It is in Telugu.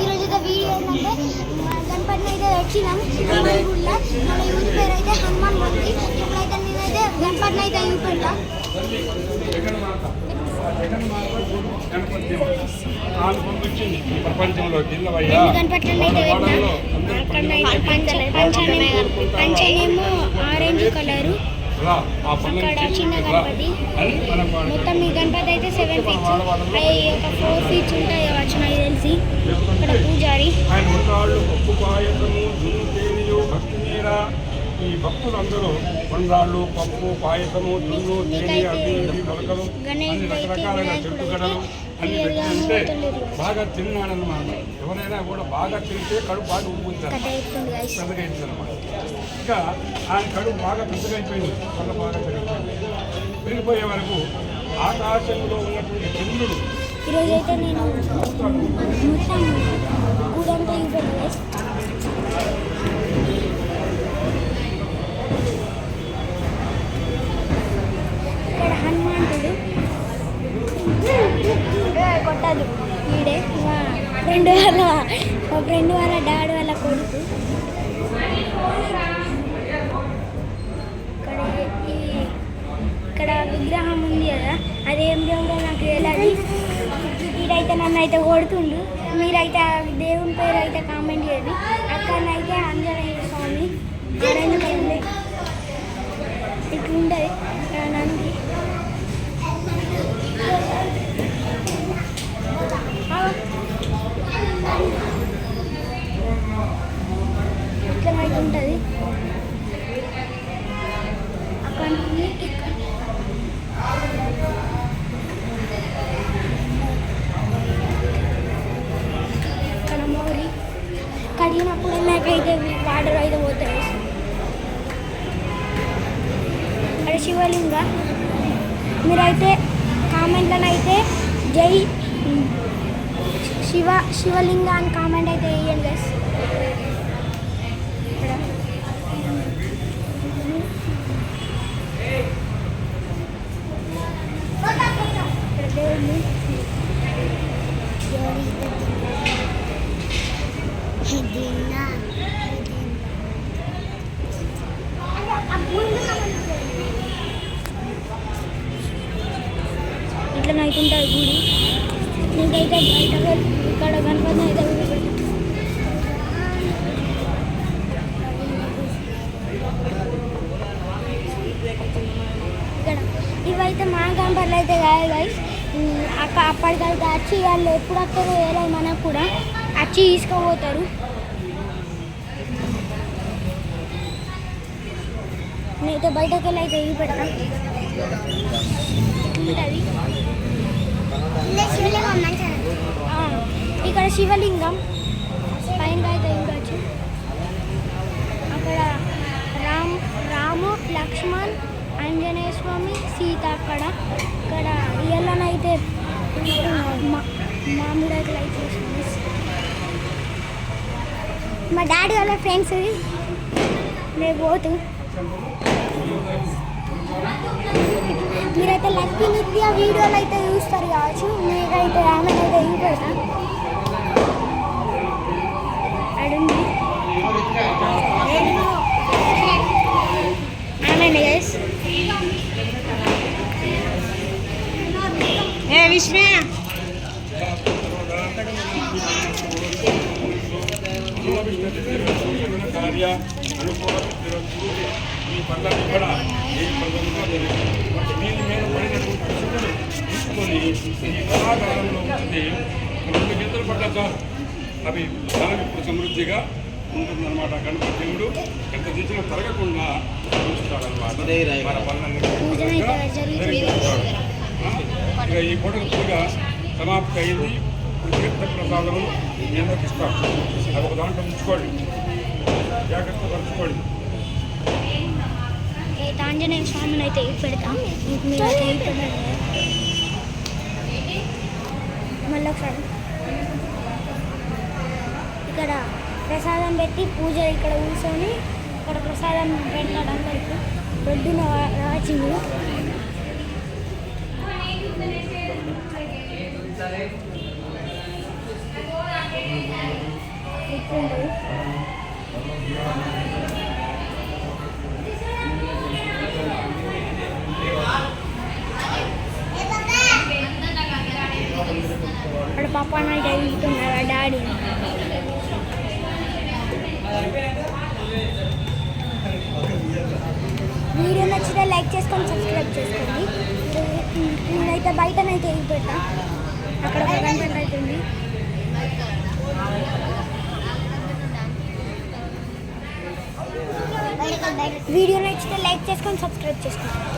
ఈరోజు వీడియో ఏంటంటే గణపతిని అయితే వచ్చినాం గుడిలో. మన ఊరి పేరు అయితే హనుమాన్ మూర్తి. ఇప్పుడైతే నేనైతే గణపతిని అయితే చూపెడతా. పంచనేమో ఆరెంజ్ కలరు, అక్కడ చిన్న గణపతి. మొత్తం ఈ గణపతి అయితే 7 ఫీట్స్, అవి ఒక 4 ఫీట్స్ ఉంటాయి కావచ్చు నాకు తెలిసి. ఇక్కడ పూజారి. ఈ భక్తులందరూ కొండాళ్ళు, పప్పు, పాయసము, దున్ను, తేనె, అవి ఇవి మొలకలు అన్ని రకరకాలైన చెట్టు గడలు అన్ని పెట్టుకుంటే బాగా తిన్నాడనమాట. ఎవరైనా కూడా బాగా తింటే కడుపు బాగా ఉబ్బుతారు, పెద్దగా అవుతుంది అనమాట. ఇంకా ఆయన కడుపు బాగా పెద్దగా అయిపోయింది, కళ్ళ బాగా పెరిగిపోయింది. పెరిగిపోయే వరకు ఆకాశంలో ఉన్నటువంటి చంద్రుడు ఈరోజైతే నేను మొత్తం ఊరంతా ఇక్కడ హనుమంతుడు కొట్టాలి. వీడే మా ఫ్రెండ్ వాళ్ళ డాడీ వాళ్ళ కొడుకు. ఇక్కడ విగ్రహం ఉంది కదా, అదేం దేవుడో నాకు తెలియదు. వీడైతే నన్ను అయితే కొడుతుండు. మీరైతే దేవుని పేరు అయితే కామెంట్ చేయండి. అక్కడనైతే ఆంజనేయ స్వామి ఆరెంజ్ ఇట్లుంటుంది నంది. ఇట్లనైతే ఉంటుంది అక్కడ నుండి ఇక్కడ మోరి కడిగినప్పుడు నాకైతే వాటర్ అయితే పోతాయి. ఇక్కడ శివలింగ. మీరైతే కామెంట్లను అయితే జై శివలింగ అని కామెంట్ అయితే వేయండి గైస్. ఇక్కడ దేవుడిని ఇట్లా అవుతుంటుంది గుడి. నీకైతే బయట ఇక్కడ గణపతి అయితే ఇక్కడ ఇవైతే మా గణపతులు అయితే కాదు గైస్. అప్పటికైతే వచ్చి వాళ్ళు ఎప్పుడు వస్తారో వేరే మనకు కూడా వచ్చి తీసుకుపోతారు. నేనైతే బయటకు వెళ్ళి అయితే ఇవి పెడతాను. ఇక్కడ శివలింగం పైన అయితే చూడవచ్చు. అక్కడ రాము, లక్ష్మణ్, ఆంజనేయ స్వామి, సీత. ఇక్కడ ఇళ్ళనైతే మామిడాకులు అయితే మా డాడీ వాళ్ళ ఫ్రెండ్స్ మేము పోతూ. మీరైతే లక్కీ నిత్య వీడియోలు అయితే చూస్తారు కావచ్చు. మీకైతే ఆమె అయితే చూపెడతా. అడుంది ఆమె గైస్. విష్ణు కార్య అనుకూల ఈ పనులన్నీ కూడా ఈ పనులుగా దీని మీద పడినటువంటి శుభ్రుడు తీసుకొని ఈ కళాకారంలో ఉంటుంది 2 గింజలు పడ్డ చాలు అవి ధనం ఇప్పుడు సమృద్ధిగా ఉంటుందన్నమాట. గణపతి దేవుడు ఎంత తెచ్చినా తరగకుండా ఉంచుతాడనమాట. మన పనులన్నీ ఇక ఈ పూట పూజ సమాప్తి అయింది. తీర్థ ప్రసాదము ఎందుకు ఇస్తాడు, అది ఒక దాంట్లో ఉంచుకోండి, జాగ్రత్త పరుచుకోండి. ఆంజనేయ స్వామిని అయితే పెడతాం. మళ్ళీ ఒకసారి ఇక్కడ ప్రసాదం పెట్టి పూజ ఇక్కడ కూర్చొని ఇక్కడ ప్రసాదం పెడతాడు అందరికి. రొడ్డున రాచింది. ఉంటుంది. అక్కడ పాప నైట్ వెళ్తున్నారు డాడీ. వీడియో నచ్చితే లైక్ చేసుకొని సబ్స్క్రైబ్ చేసుకోండి. నేనైతే బయటనైతే వెళ్ళిపోతా, అక్కడ ఒక గంట అవుతుంది. వీడియో నచ్చితే లైక్ చేసుకొని సబ్స్క్రైబ్ చేసుకోండి.